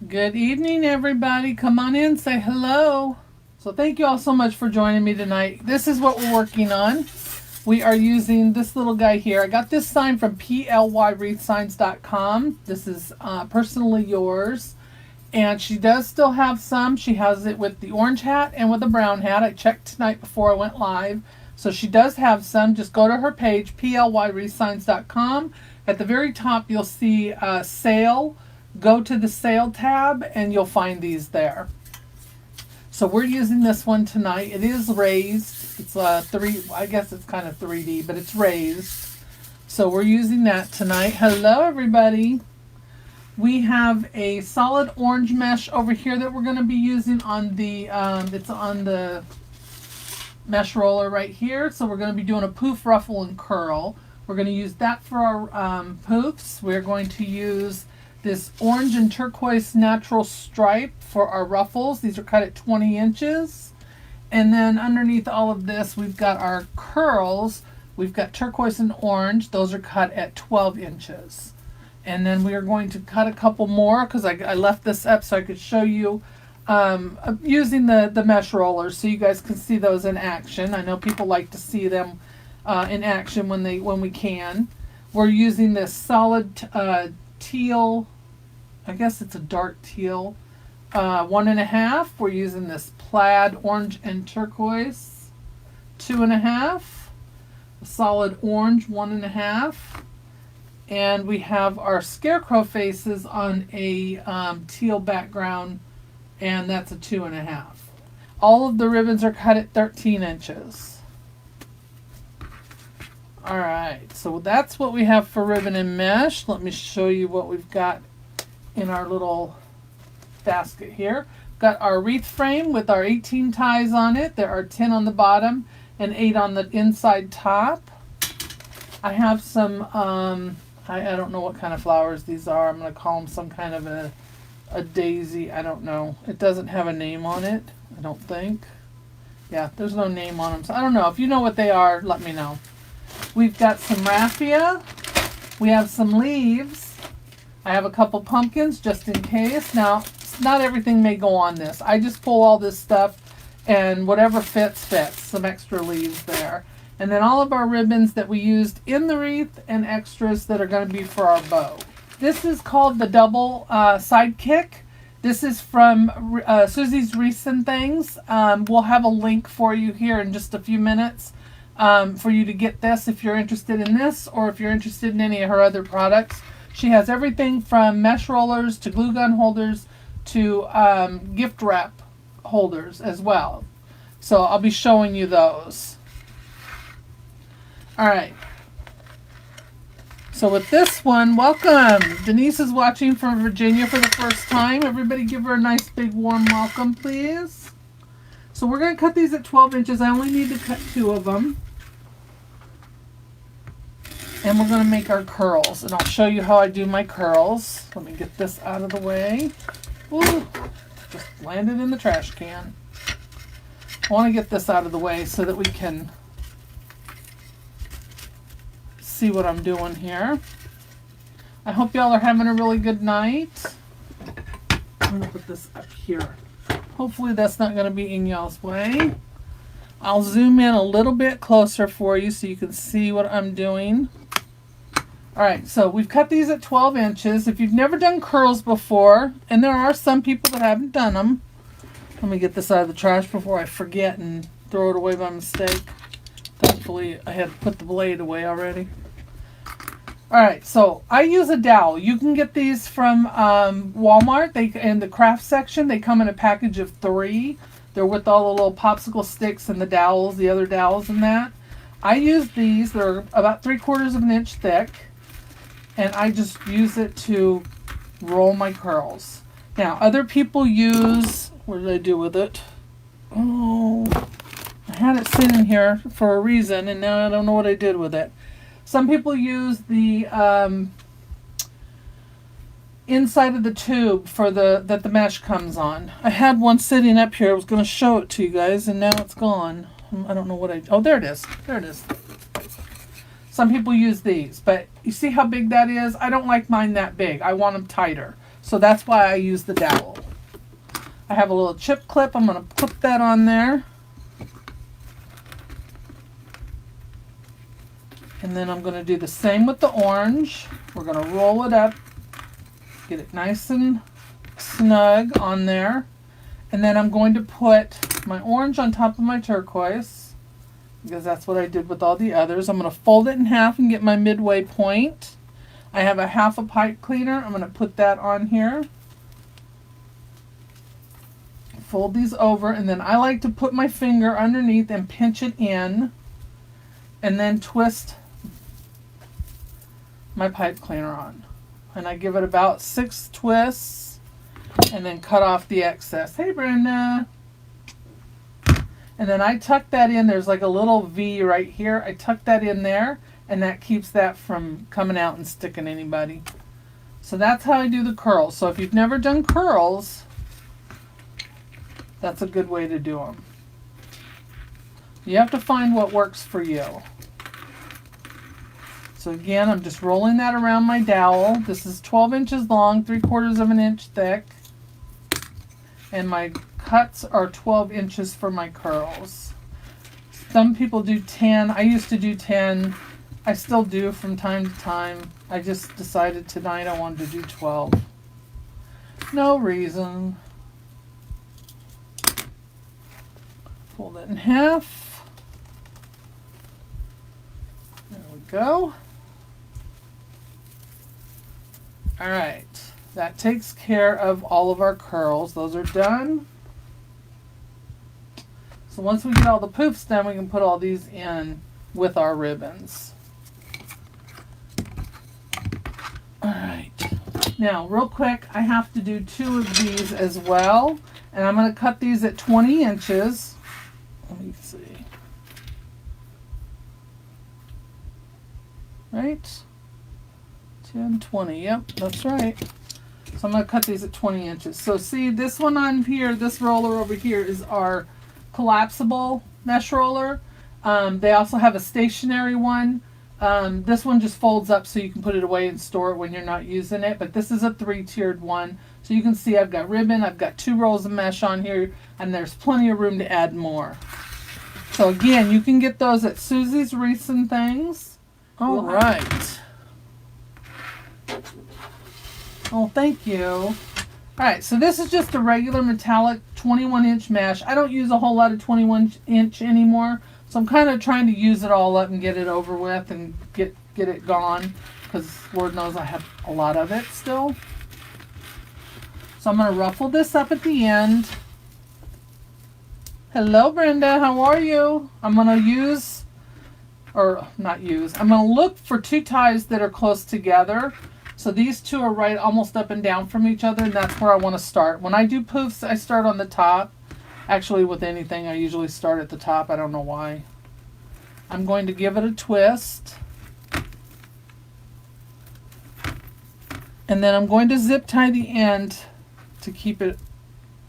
Good evening, everybody. Come on in, say hello. So thank you all so much for joining me tonight. This is what we're working on. We are using this little guy here. I got this sign from plywreathsigns.com. This is personally yours. And she does still have some. She has it with the orange hat and with the brown hat. I checked tonight before I went live. So she does have some. Just go to her page, plywreathsigns.com. At the very top, you'll see sale. Go to the sale tab and you'll find these there. So we're using this one tonight. It is raised. It's I guess it's kind of 3D, but it's raised. So we're using that tonight. Hello, everybody. We have a solid orange mesh over here that we're going to be using on the, it's on the mesh roller right here. So we're going to be doing a poof, ruffle, and curl. We're going to use that for our poofs. We're going to use this orange and turquoise natural stripe for our ruffles. These are cut at 20 inches. And then underneath all of this, we've got our curls. We've got turquoise and orange. Those are cut at 12 inches. And then we are going to cut a couple more because I left this up so I could show you using the mesh rollers so you guys can see those in action. I know people like to see them in action when we can. We're using this solid teal, I guess it's a dark teal, 1.5. We're using this plaid orange and turquoise, 2.5. A solid orange, 1.5. And we have our scarecrow faces on a teal background, and that's a 2.5. All of the ribbons are cut at 13 inches. All right, so that's what we have for ribbon and mesh. Let me show you what we've got in our little basket here. Got our wreath frame with our 18 ties on it. There are 10 on the bottom and 8 on the inside top. I have some, I don't know what kind of flowers these are. I'm going to call them some kind of a daisy. I don't know. It doesn't have a name on it, I don't think. Yeah, there's no name on them. So I don't know. If you know what they are, let me know. We've got some raffia. We have some leaves. I have a couple pumpkins just in case. Now, not everything may go on this. I just pull all this stuff and whatever fits, fits. Some extra leaves there. And then all of our ribbons that we used in the wreath and extras that are going to be for our bow. This is called the double sidekick. This is from Susie's Recent Things. We'll have a link for you here in just a few minutes. For you to get this if you're interested in this or if you're interested in any of her other products. She has everything from mesh rollers to glue gun holders to gift wrap holders as well. So I'll be showing you those. All right. So with this one, welcome. Denise is watching from Virginia for the first time. Everybody give her a nice big warm welcome, please. So we're going to cut these at 12 inches. I only need to cut 2 of them. And we're going to make our curls. And I'll show you how I do my curls. Let me get this out of the way. Ooh, just landed in the trash can. I want to get this out of the way so that we can see what I'm doing here. I hope y'all are having a really good night. I'm going to put this up here. Hopefully that's not going to be in y'all's way. I'll zoom in a little bit closer for you so you can see what I'm doing. Alright, so we've cut these at 12 inches. If you've never done curls before, and there are some people that haven't done them. Let me get this out of the trash before I forget and throw it away by mistake. Thankfully, I had put the blade away already. Alright, so I use a dowel. You can get these from Walmart. In the craft section, they come in a package of 3. They're with all the little popsicle sticks and the dowels, the other dowels and that. I use these. They're about 3/4 of an inch thick. And I just use it to roll my curls. Now, other people use, what did I do with it? Oh, I had it sitting here for a reason, and now I don't know what I did with it. Some people use the inside of the tube for that the mesh comes on. I had one sitting up here. I was going to show it to you guys, and now it's gone. I don't know what oh, there it is. There it is. Some people use these, but you see how big that is? I don't like mine that big. I want them tighter. So that's why I use the dowel. I have a little chip clip. I'm going to clip that on there. And then I'm going to do the same with the orange. We're going to roll it up, get it nice and snug on there. And then I'm going to put my orange on top of my turquoise, because that's what I did with all the others. I'm going to fold it in half and get my midway point. I have a half a pipe cleaner. I'm going to put that on here. Fold these over, and then I like to put my finger underneath and pinch it in, and then twist my pipe cleaner on. And I give it about 6 twists, and then cut off the excess. Hey, Brenda. And then I tuck that in. There's like a little V right here. I tuck that in there, and that keeps that from coming out and sticking anybody. So that's how I do the curls. So if you've never done curls, that's a good way to do them. You have to find what works for you. So again, I'm just rolling that around my dowel. This is 12 inches long, 3/4 of an inch thick. And my cuts are 12 inches for my curls. Some people do 10. I used to do 10. I still do from time to time. I just decided tonight I wanted to do 12. No reason. Fold it in half. There we go. All right. That takes care of all of our curls. Those are done. So once we get all the poofs done, we can put all these in with our ribbons. All right. Now, real quick, I have to do 2 of these as well. And I'm going to cut these at 20 inches. Let me see. Right? 10, 20. Yep, that's right. So I'm going to cut these at 20 inches. So see, this one on here, this roller over here is our collapsible mesh roller. They also have a stationary one. This one just folds up so you can put it away and store it when you're not using it. But this is a 3-tiered one. So you can see I've got ribbon, I've got 2 rolls of mesh on here, and there's plenty of room to add more. So again, you can get those at Susie's Wreaths and Things. All right. Oh, thank you. All right, so this is just a regular metallic 21-inch mesh. I don't use a whole lot of 21-inch anymore, so I'm kind of trying to use it all up and get it over with and get it gone, because Lord knows I have a lot of it still. So I'm going to ruffle this up at the end. Hello, Brenda. How are you? I'm going to use, or not use, I'm going to look for 2 ties that are close together. So these 2 are right almost up and down from each other, and that's where I want to start. When I do poofs, I start on the top. Actually, with anything, I usually start at the top. I don't know why. I'm going to give it a twist. And then I'm going to zip tie the end to keep it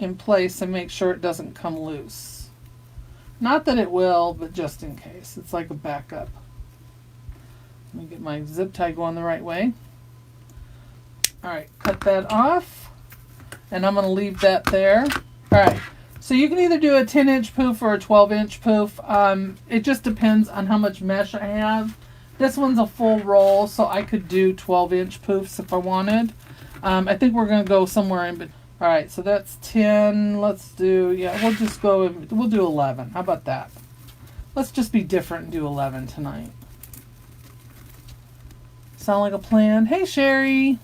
in place and make sure it doesn't come loose. Not that it will, but just in case. It's like a backup. Let me get my zip tie going the right way. Alright, cut that off. And I'm going to leave that there. Alright, so you can either do a 10-inch poof or a 12-inch poof. It just depends on how much mesh I have. This one's a full roll, so I could do 12-inch poofs if I wanted. I think we're going to go somewhere in between. Alright, so that's 10. Let's do, yeah, we'll just go, we'll do 11. How about that? Let's just be different and do 11 tonight. Sound like a plan? Hey, Sherry.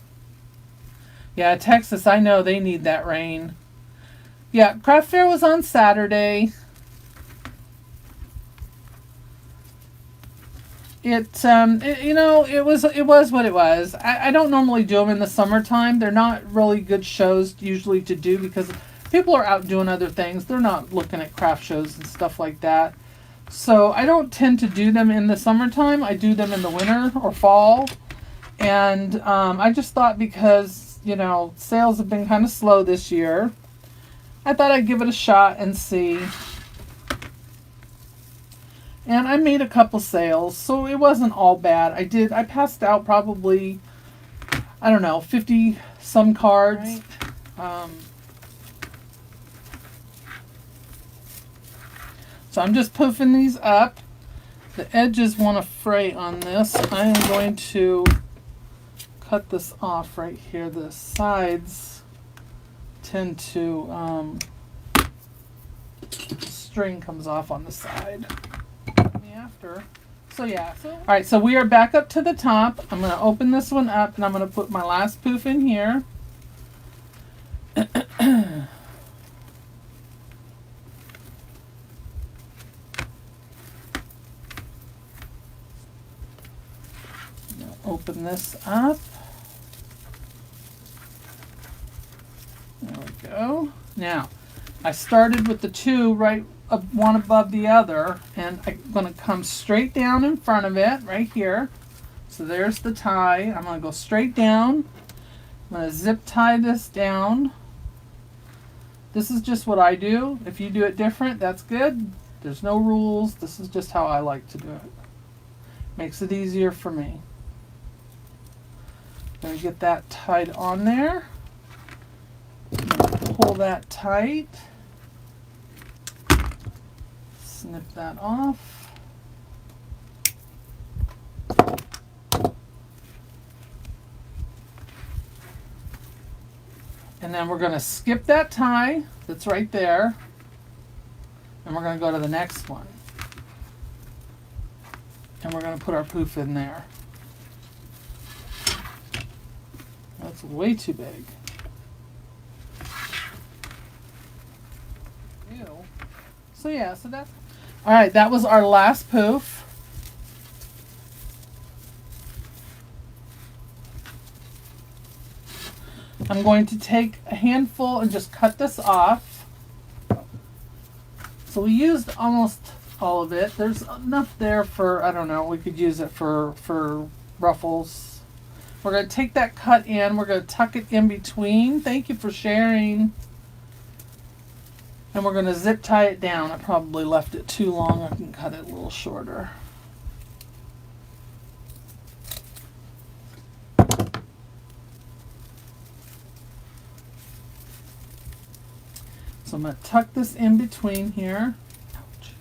Yeah, Texas, I know they need that rain. Yeah, craft fair was on Saturday. It was what it was. I don't normally do them in the summertime. They're not really good shows usually to do because people are out doing other things. They're not looking at craft shows and stuff like that. So I don't tend to do them in the summertime. I do them in the winter or fall. And I just thought because, sales have been kind of slow this year, I thought I'd give it a shot and see. And I made a couple sales, so it wasn't all bad. I passed out probably, I don't know, 50 some cards. Right. So I'm just poofing these up. The edges want to fray on this. I am going to cut this off right here. The sides tend to, string comes off on the side. After. So yeah. All right, so we are back up to the top. I'm going to open this one up and I'm going to put my last poof in here. Open this up. There we go. Now, I started with the two right one above the other, and I'm going to come straight down in front of it right here. So there's the tie. I'm going to go straight down. I'm going to zip tie this down. This is just what I do. If you do it different, that's good. There's no rules. This is just how I like to do it. Makes it easier for me. Gonna get that tied on there. Pull that tight. Snip that off. And then we're gonna skip that tie that's right there. And we're gonna go to the next one. And we're gonna put our poof in there. That's way too big. Ew. So yeah, so that's... Alright, that was our last poof. I'm going to take a handful and just cut this off. So we used almost all of it. There's enough there for, I don't know, we could use it for ruffles. We're going to take that cut in. We're going to tuck it in between. Thank you for sharing. And we're going to zip tie it down. I probably left it too long. I can cut it a little shorter. So I'm going to tuck this in between here. Ouch.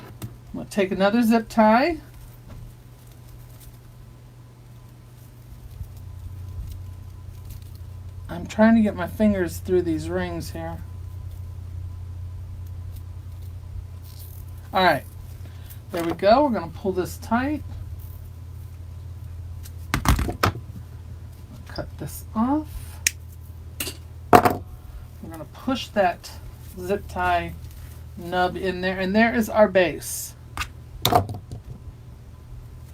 I'm going to take another zip tie. I'm trying to get my fingers through these rings here. All right, there we go. We're going to pull this tight. Cut this off. We're going to push that zip tie nub in there, and there is our base. All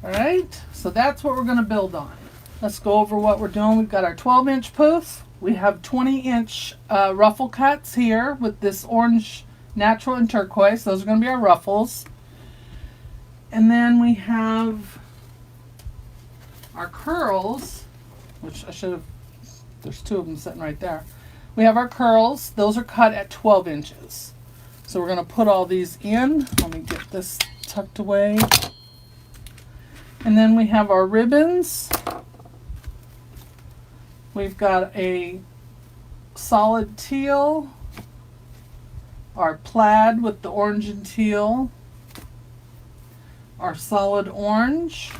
right, so that's what we're going to build on. Let's go over what we're doing. We've got our 12-inch poof. We have 20-inch ruffle cuts here with this orange, natural, and turquoise. Those are going to be our ruffles. And then we have our curls, which I should have, there's two of them sitting right there. We have our curls. Those are cut at 12 inches. So we're going to put all these in. Let me get this tucked away. And then we have our ribbons. We've got a solid teal, our plaid with the orange and teal, our solid orange,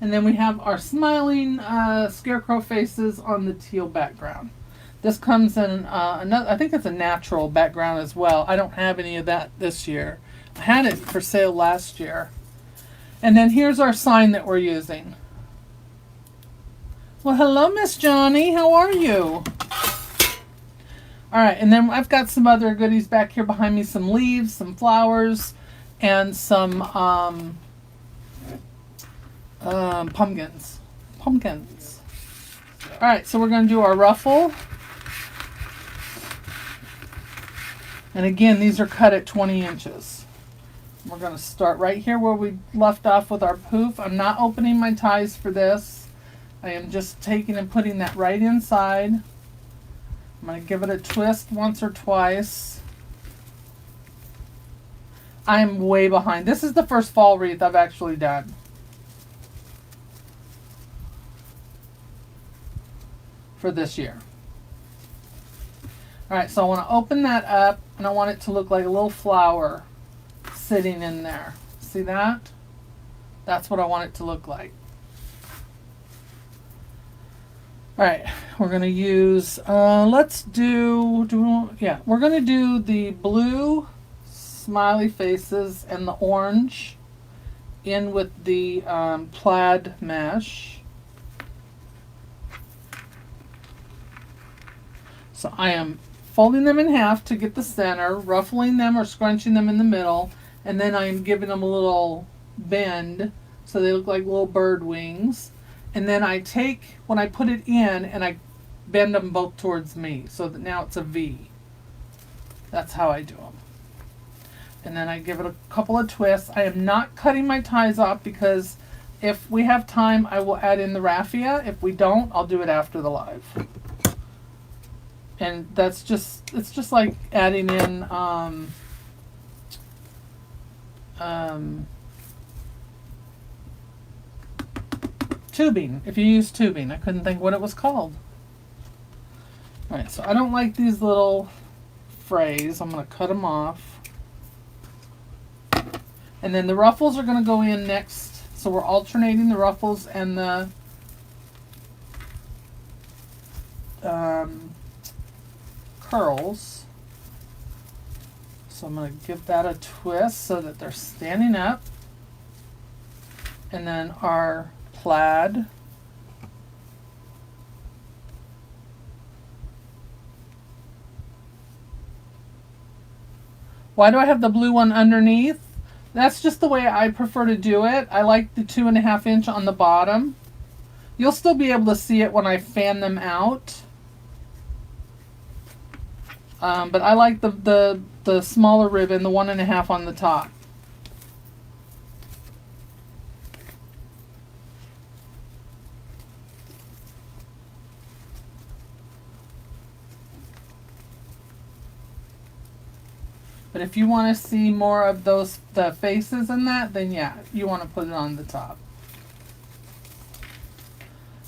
and then we have our smiling scarecrow faces on the teal background. This comes in another, I think it's a natural background as well. I don't have any of that this year. I had it for sale last year. And then here's our sign that we're using. Well, hello, Miss Johnny. How are you? All right, and then I've got some other goodies back here behind me. Some leaves, some flowers, and some pumpkins. Pumpkins. All right, so we're going to do our ruffle. And again, these are cut at 20 inches. We're going to start right here where we left off with our poof. I'm not opening my ties for this. I am just taking and putting that right inside. I'm going to give it a twist once or twice. I'm way behind. This is the first fall wreath I've actually done. For this year. Alright, so I want to open that up and I want it to look like a little flower sitting in there. See that? That's what I want it to look like. Alright, we're going to use, we're going to do the blue smiley faces and the orange in with the plaid mesh. So I am folding them in half to get the center, ruffling them or scrunching them in the middle, and then I'm giving them a little bend so they look like little bird wings. And then I take, when I put it in, and I bend them both towards me so that now it's a V. That's how I do them. And then I give it a couple of twists. I am not cutting my ties off because if we have time, I will add in the raffia. If we don't, I'll do it after the live. And that's just, it's just like adding in tubing. If you use tubing, I couldn't think what it was called. Alright, so I don't like these little frays. I'm going to cut them off. And then the ruffles are going to go in next. So we're alternating the ruffles and the curls. So I'm going to give that a twist so that they're standing up. And then our plaid. Why do I have the blue one underneath? That's just the way I prefer to do it. I like the 2.5 inch on the bottom. You'll still be able to see it when I fan them out. But I like the smaller ribbon, the 1.5 on the top. But if you want to see more of those, the faces and that, then yeah, you want to put it on the top.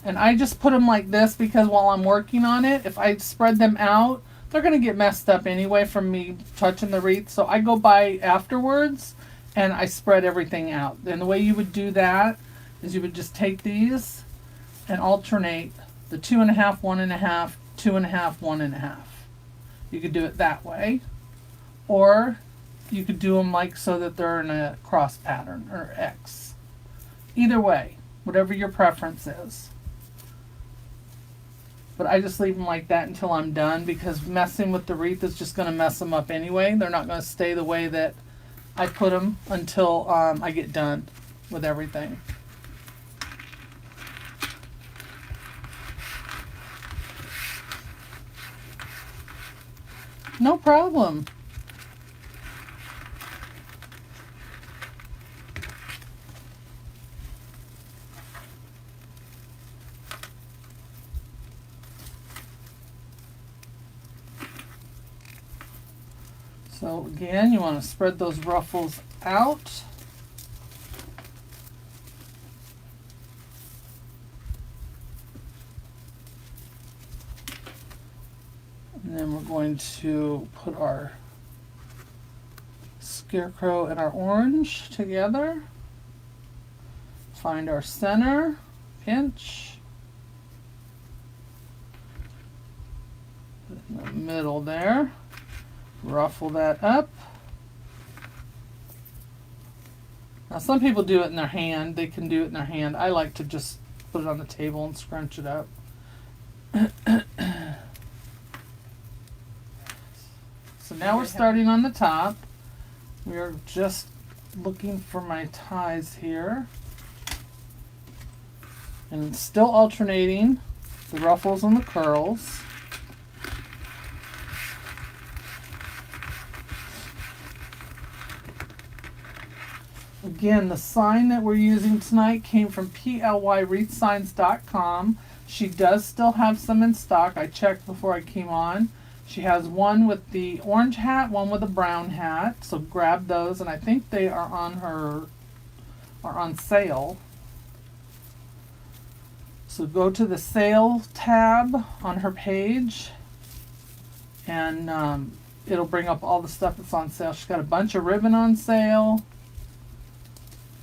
And I just put them like this because while I'm working on it, if I spread them out, they're going to get messed up anyway from me touching the wreath. So I go by afterwards and I spread everything out. And the way you would do that is you would just take these and alternate the 2.5, 1.5, 2.5, 1.5. You could do it that way. Or you could do them like so that they're in a cross pattern or X. Either way, whatever your preference is. But I just leave them like that until I'm done because messing with the wreath is just going to mess them up anyway. They're not going to stay the way that I put them until I get done with everything. No problem. So again, you want to spread those ruffles out. And then we're going to put our scarecrow and our orange together. Find our center, pinch. Put it in the middle there. Ruffle that up. Now some people do it in their hand. They can do it in their hand. I like to just put it on the table and scrunch it up. So now we're starting on the top. We are just looking for my ties here. And still alternating the ruffles and the curls. Again, the sign that we're using tonight came from plywreathsigns.com. She does still have some in stock. I checked before I came on. She has one with the orange hat, one with a brown hat. So grab those, and I think they are on sale. So go to the sale tab on her page, and it'll bring up all the stuff that's on sale. She's got a bunch of ribbon on sale.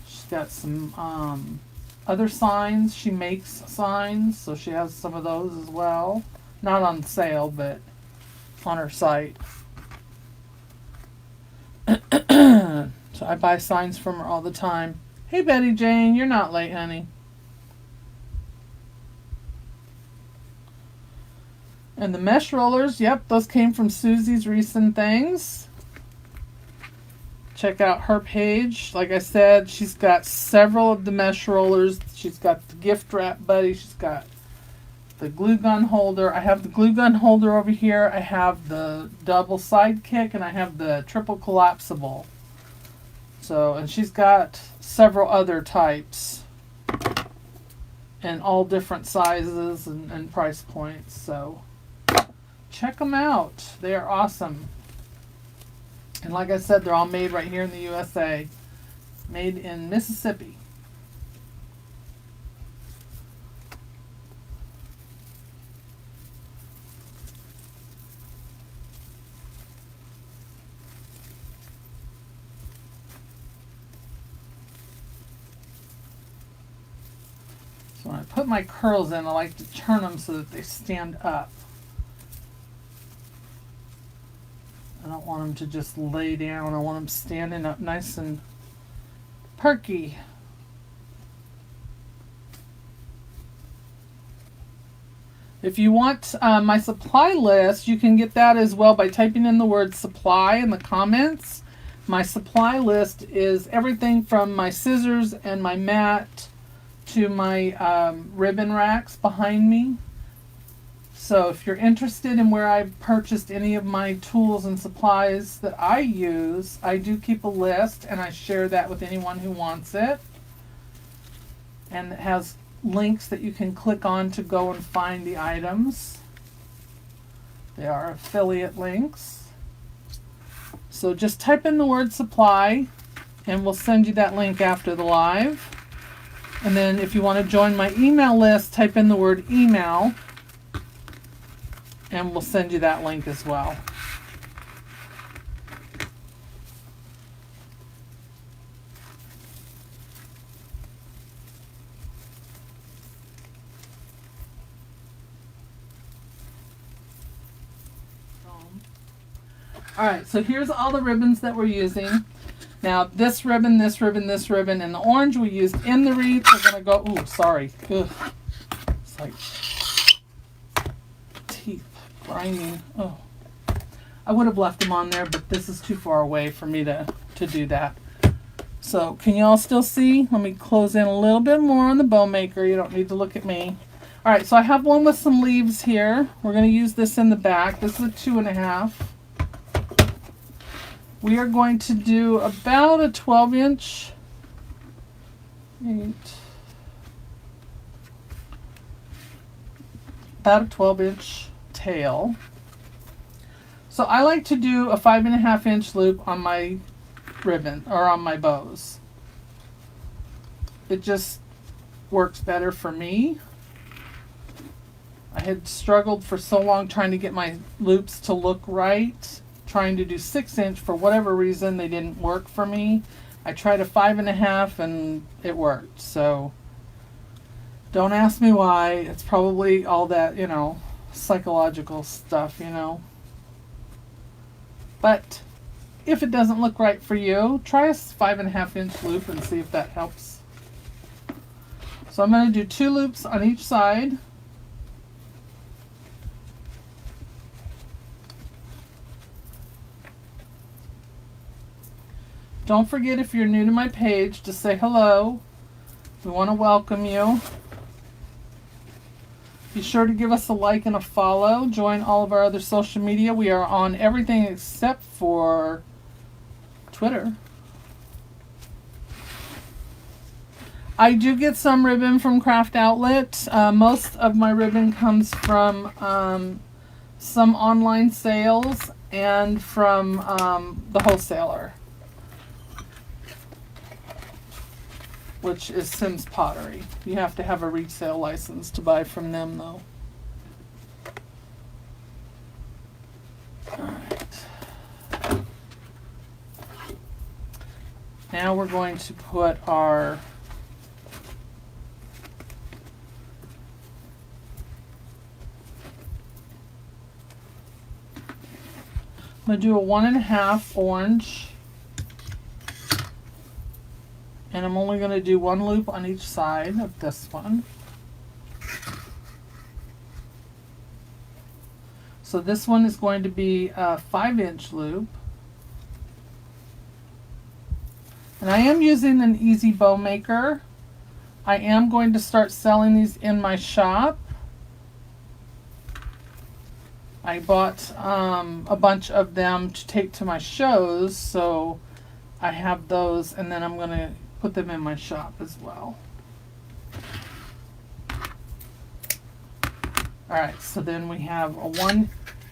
She's got some other signs. She makes signs, so she has some of those as well. Not on sale, but on her site. So I buy signs from her all the time. Hey Betty Jane, you're not late, honey. And the mesh rollers, yep, those came from Susie's Recent Things. Check out her page. Like I said, she's got several of the mesh rollers. She's got the gift wrap buddy. She's got the glue gun holder. I have the glue gun holder over here. I have the double sidekick, and I have the triple collapsible. So, and she's got several other types and all different sizes and price points. So check them out. They are awesome. And like I said, they're all made right here in the USA. Made in Mississippi. So when I put my curls in, I like to turn them so that they stand up. I don't want them to just lay down. I want them standing up nice and perky. If you want my supply list, you can get that as well by typing in the word supply in the comments. My supply list is everything from my scissors and my mat to my ribbon racks behind me. So if you're interested in where I purchased any of my tools and supplies that I use, I do keep a list, and I share that with anyone who wants it. And it has links that you can click on to go and find the items. They are affiliate links. So just type in the word supply, and we'll send you that link after the live. And then if you want to join my email list, type in the word email, and we'll send you that link as well. Alright, so here's all the ribbons that we're using. Now this ribbon, this ribbon, this ribbon, and the orange we used in the wreath. We're going to go, ooh, sorry. Ugh. It's like teeth grinding. Oh, I would have left them on there, but this is too far away for me to do that. So can y'all still see? Let me close in a little bit more on the bow maker. You don't need to look at me. All right, so I have one with some leaves here. We're going to use this in the back. This is a 2.5. We are going to do about a 12-inch. About a 12-inch tail. So I like to do a 5.5-inch loop on my ribbon or on my bows. It just works better for me. I had struggled for so long trying to get my loops to look right. Trying to do 6-inch, for whatever reason they didn't work for me. I tried a 5.5 and it worked. So don't ask me why. It's probably all that, you know, psychological stuff, you know. But if it doesn't look right for you, try a 5.5-inch loop and see if that helps. So I'm going to do 2 loops on each side. Don't forget, if you're new to my page, to say hello. We want to welcome you. Be sure to give us a like and a follow. Join all of our other social media. We are on everything except for Twitter. I do get some ribbon from Craft Outlet. Most of my ribbon comes from some online sales and from the wholesaler, which is Sims Pottery. You have to have a resale license to buy from them, though. All right. Now we're going to put our I'm going to do a 1.5 orange, and I'm only going to do 1 loop on each side of this one. So this one is going to be a 5-inch loop. And I am using an easy bow maker. I am going to start selling these in my shop. I bought a bunch of them to take to my shows, so I have those, and then I'm going to put them in my shop as well. Alright, so then we have a 1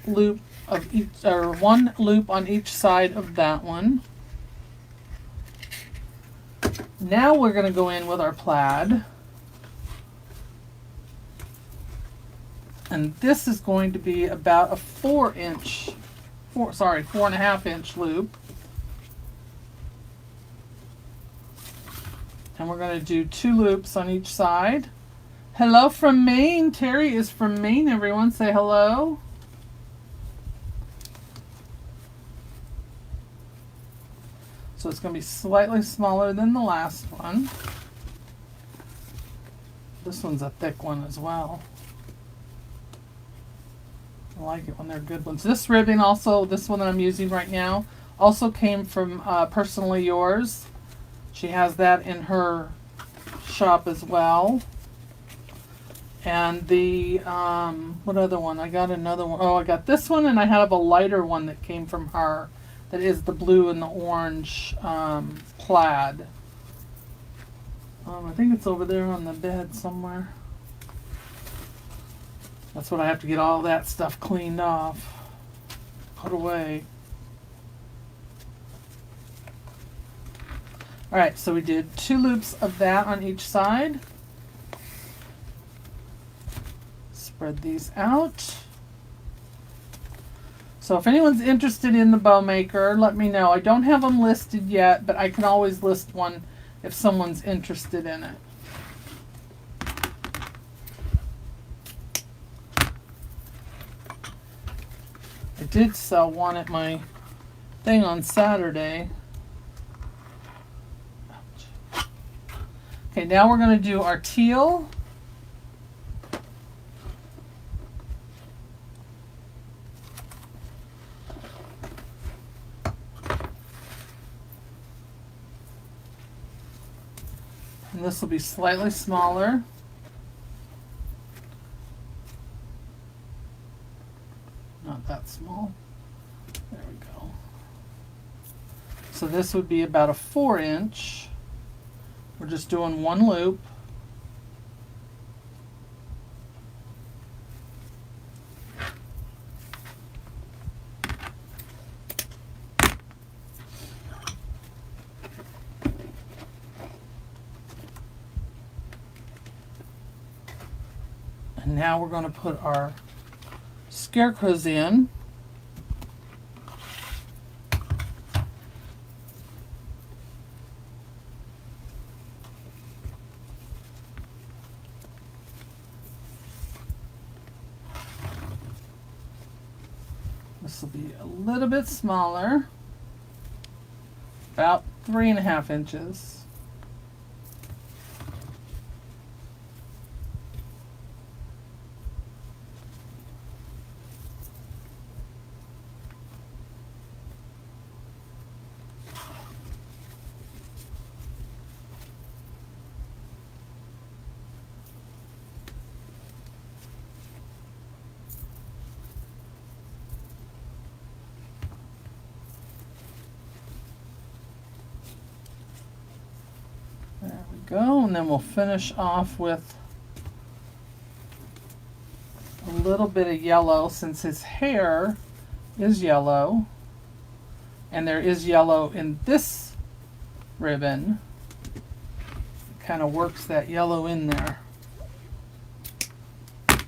loop of each, or 1 loop on each side of that one. Now we're going to go in with our plaid. And this is going to be about a 4.5 inch loop. And we're going to do 2 loops on each side. Hello from Maine. Terry is from Maine, everyone. Say hello. So it's going to be slightly smaller than the last one. This one's a thick one as well. I like it when they're good ones. This ribbon also, this one that I'm using right now, also came from Personally Yours. She has that in her shop as well. And the, what other one? I got another one. Oh, I got this one, and I have a lighter one that came from her. That is the blue and the orange plaid. I think it's over there on the bed somewhere. That's what I have to get all that stuff cleaned off, put away. All right, so we did 2 loops of that on each side. Spread these out. So if anyone's interested in the bow maker, let me know. I don't have them listed yet, but I can always list one if someone's interested in it. I did sell one at my thing on Saturday. Ouch. Okay, now we're going to do our teal. And this will be slightly smaller. Not that small. There we go. So this would be about a 4-inch. We're just doing 1 loop. And now we're going to put our scarecrows in. This will be a little bit smaller, about 3.5 inches. Go, and then we'll finish off with a little bit of yellow since his hair is yellow. And there is yellow in this ribbon. It kind of works that yellow in there. I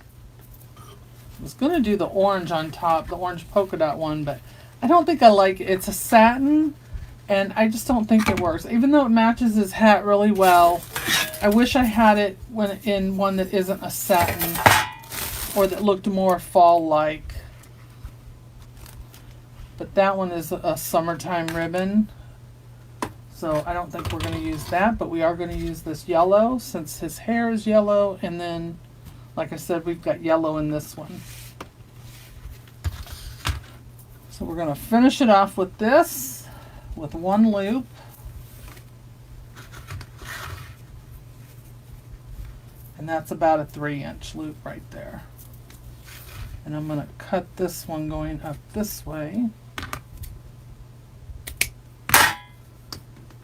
was going to do the orange on top, the orange polka dot one, but I don't think I like it. It's a satin, and I just don't think it works. Even though it matches his hat really well, I wish I had it in one that isn't a satin or that looked more fall-like. But that one is a summertime ribbon, so I don't think we're going to use that, but we are going to use this yellow since his hair is yellow, and then, like I said, we've got yellow in this one. So we're going to finish it off with this, with one loop. And that's about a 3-inch loop right there. And I'm going to cut this one going up this way.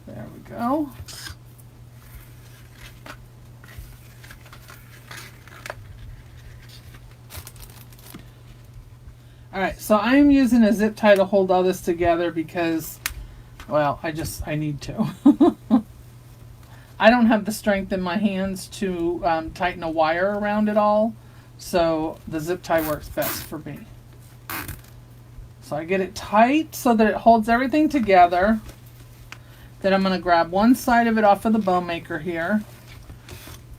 There we go. Alright, so I'm using a zip tie to hold all this together because, well, I need to. I don't have the strength in my hands to tighten a wire around it all, so the zip tie works best for me. So I get it tight so that it holds everything together. Then I'm going to grab one side of it off of the bow maker here,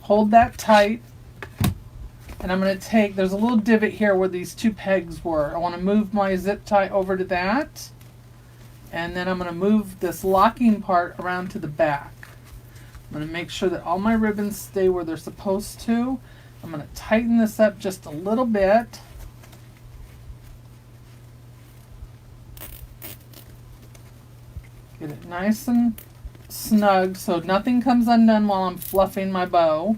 hold that tight, and I'm going to take, there's a little divot here where these two pegs were. I want to move my zip tie over to that, and then I'm going to move this locking part around to the back. I'm going to make sure that all my ribbons stay where they're supposed to. I'm going to tighten this up just a little bit. Get it nice and snug so nothing comes undone while I'm fluffing my bow.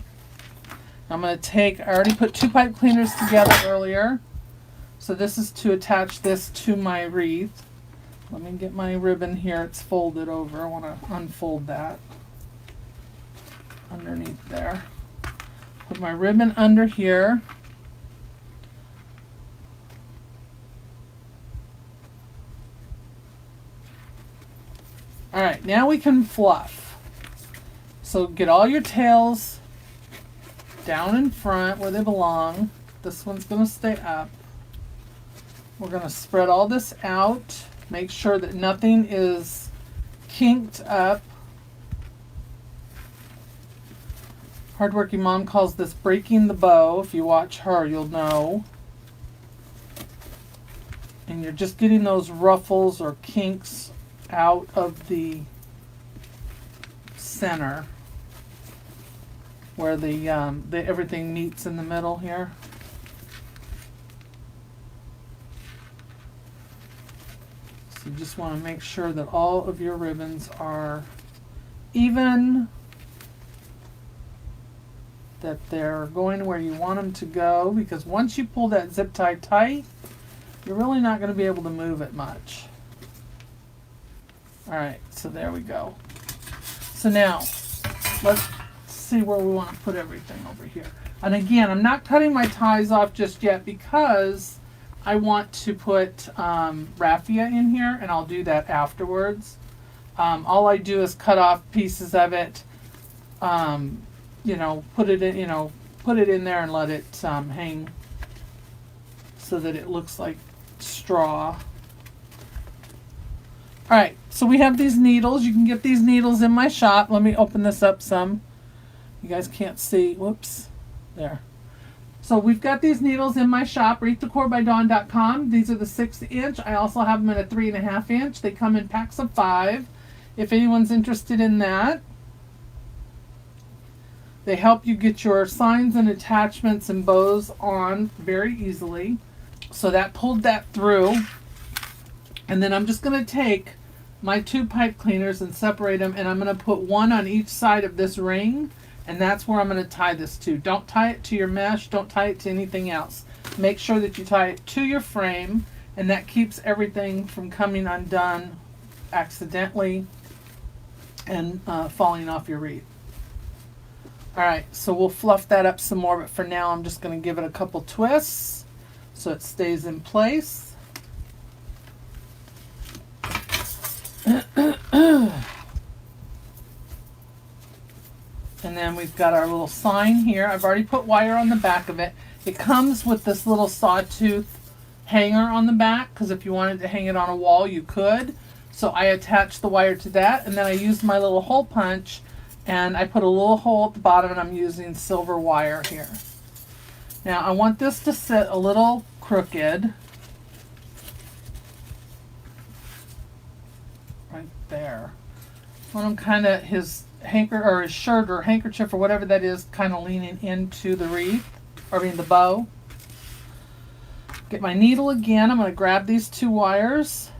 I'm going to take, I already put 2 pipe cleaners together earlier. So this is to attach this to my wreath. Let me get my ribbon here. It's folded over. I want to unfold that underneath there. Put my ribbon under here. Alright, now we can fluff. So get all your tails down in front where they belong. This one's going to stay up. We're going to spread all this out. Make sure that nothing is kinked up. Hardworking Mom calls this breaking the bow. If you watch her, you'll know. And you're just getting those ruffles or kinks out of the center where the everything meets in the middle here. So you just want to make sure that all of your ribbons are even, that they're going where you want them to go, because once you pull that zip tie tight, you're really not going to be able to move it much. Alright, so there we go. So now, let's see where we want to put everything over here. And again, I'm not cutting my ties off just yet because I want to put raffia in here, and I'll do that afterwards. All I do is cut off pieces of it, put it in there and let it hang so that it looks like straw. Alright, so we have these needles. You can get these needles in my shop. Let me open this up some. You guys can't see. Whoops. There. So we've got these needles in my shop, wreathdecorbydawn.com. These are the 6-inch. I also have them in a 3.5-inch. They come in packs of 5. If anyone's interested in that. They help you get your signs and attachments and bows on very easily. So that pulled that through. And then I'm just going to take my 2 pipe cleaners and separate them, and I'm going to put one on each side of this ring, and that's where I'm going to tie this to. Don't tie it to your mesh. Don't tie it to anything else. Make sure that you tie it to your frame, and that keeps everything from coming undone accidentally and falling off your wreath. Alright, so we'll fluff that up some more, but for now I'm just going to give it a couple twists so it stays in place. And then we've got our little sign here. I've already put wire on the back of it. It comes with this little sawtooth hanger on the back, because if you wanted to hang it on a wall, you could. So I attached the wire to that, and then I used my little hole punch, and I put a little hole at the bottom, and I'm using silver wire here. Now I want this to sit a little crooked. Right there. I want him kind of, his his shirt or handkerchief or whatever that is, kind of leaning into the wreath, or I mean the bow. Get my needle again. I'm going to grab these two wires.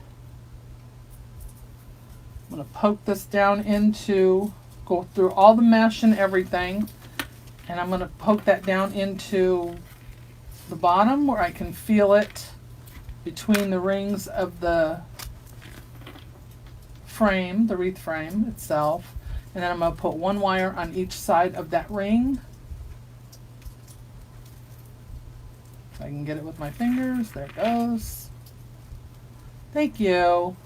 I'm going to poke this down into, go through all the mesh and everything, and I'm going to poke that down into the bottom where I can feel it between the rings of the frame, the wreath frame itself. And then I'm going to put one wire on each side of that ring. If I can get it with my fingers, there it goes. Thank you.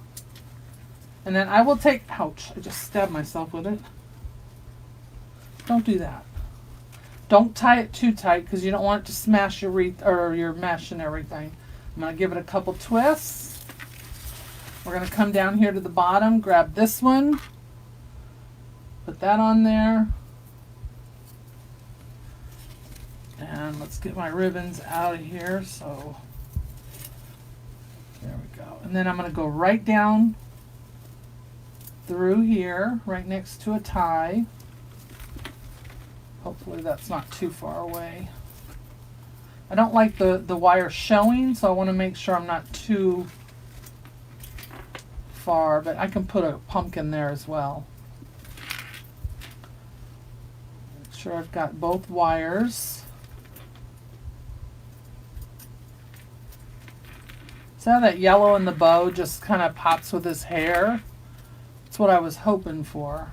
And then I will take, ouch, I just stabbed myself with it. Don't do that. Don't tie it too tight because you don't want it to smash your wreath or your mesh and everything. I'm going to give it a couple twists. We're going to come down here to the bottom, grab this one, put that on there. And let's get my ribbons out of here. So there we go. And then I'm going to go right down through here, right next to a tie. Hopefully that's not too far away. I don't like the wire showing, so I want to make sure I'm not too far, but I can put a pumpkin there as well. Make sure I've got both wires. See how that yellow in the bow just kind of pops with his hair? That's what I was hoping for.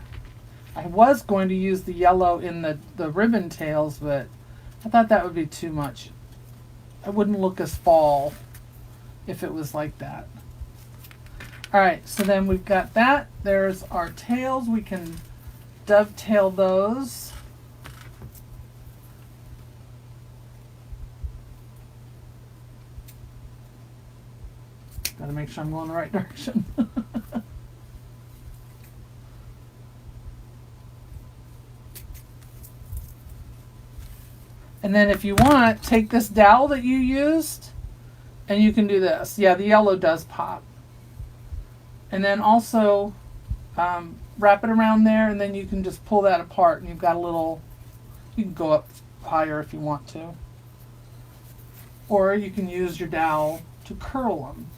I was going to use the yellow in the ribbon tails, but I thought that would be too much. It wouldn't look as fall if it was like that. Alright, so then we've got that. There's our tails. We can dovetail those. Got to make sure I'm going the right direction. And then if you want, take this dowel that you used and you can do this. Yeah, the yellow does pop. And then also wrap it around there, and then you can just pull that apart and you've got a little, you can go up higher if you want to. Or you can use your dowel to curl them.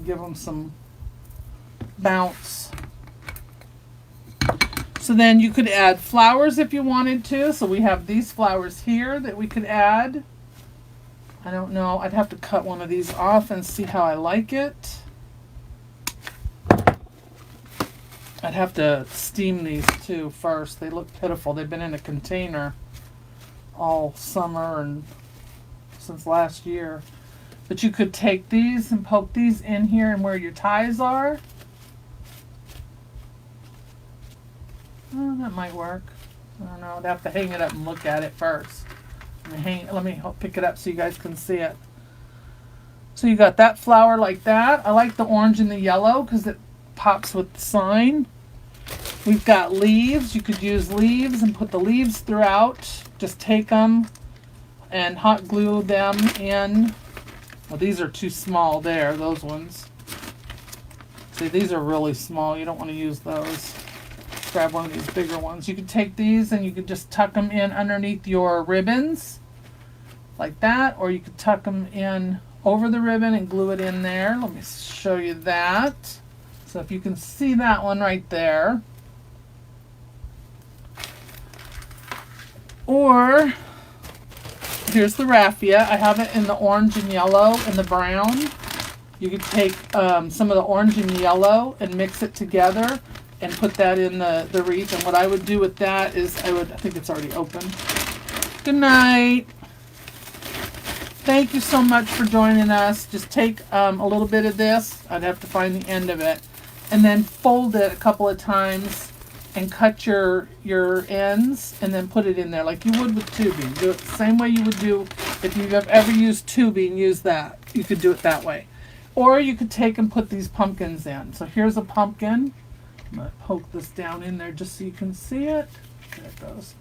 Give them some bounce. So then you could add flowers if you wanted to. So we have these flowers here that we could add. I don't know. I'd have to cut one of these off and see how I like it. I'd have to steam these too first. They look pitiful. They've been in a container all summer and since last year. But you could take these and poke these in here and where your ties are. Oh, that might work. I don't know. I'd have to hang it up and look at it first. Let me pick it up so you guys can see it. So you got that flower like that. I like the orange and the yellow because it pops with the sign. We've got leaves. You could use leaves and put the leaves throughout. Just take them and hot glue them in. Well, these are too small there, those ones. See, these are really small. You don't want to use those. Grab one of these bigger ones. You could take these and you could just tuck them in underneath your ribbons like that, or you could tuck them in over the ribbon and glue it in there. Let me show you that. So if you can see that one right there. Or here's the raffia. I have it in the orange and yellow and the brown. You could take some of the orange and yellow and mix it together and put that in the wreath. And what I would do with that is I think it's already open. Good night. Thank you so much for joining us. Just take a little bit of this. I'd have to find the end of it. And then fold it a couple of times and cut your ends and then put it in there like you would with tubing. Do it the same way you would do if you've ever used tubing. Use that. You could do it that way. Or you could take and put these pumpkins in. So here's a pumpkin. I'm going to poke this down in there just so you can see it. There it goes.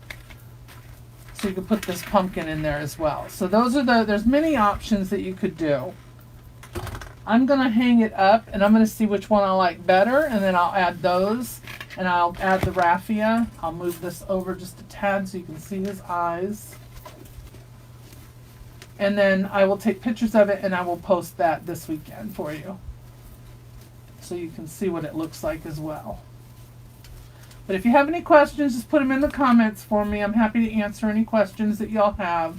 So you can put this pumpkin in there as well. So those are there's many options that you could do. I'm going to hang it up and I'm going to see which one I like better, and then I'll add those, and I'll add the raffia. I'll move this over just a tad so you can see his eyes. And then I will take pictures of it and I will post that this weekend for you, so you can see what it looks like as well. But if you have any questions, just put them in the comments for me. I'm happy to answer any questions that y'all have.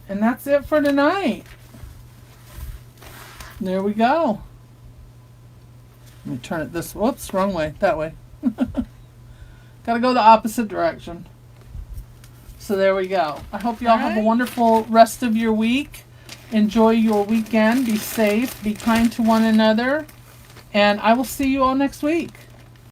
And that's it for tonight. There we go. Let me turn it this way. Whoops, wrong way. That way. Gotta go the opposite direction. So there we go. I hope y'all have a wonderful rest of your week. Enjoy your weekend. Be safe. Be kind to one another. And I will see you all next week.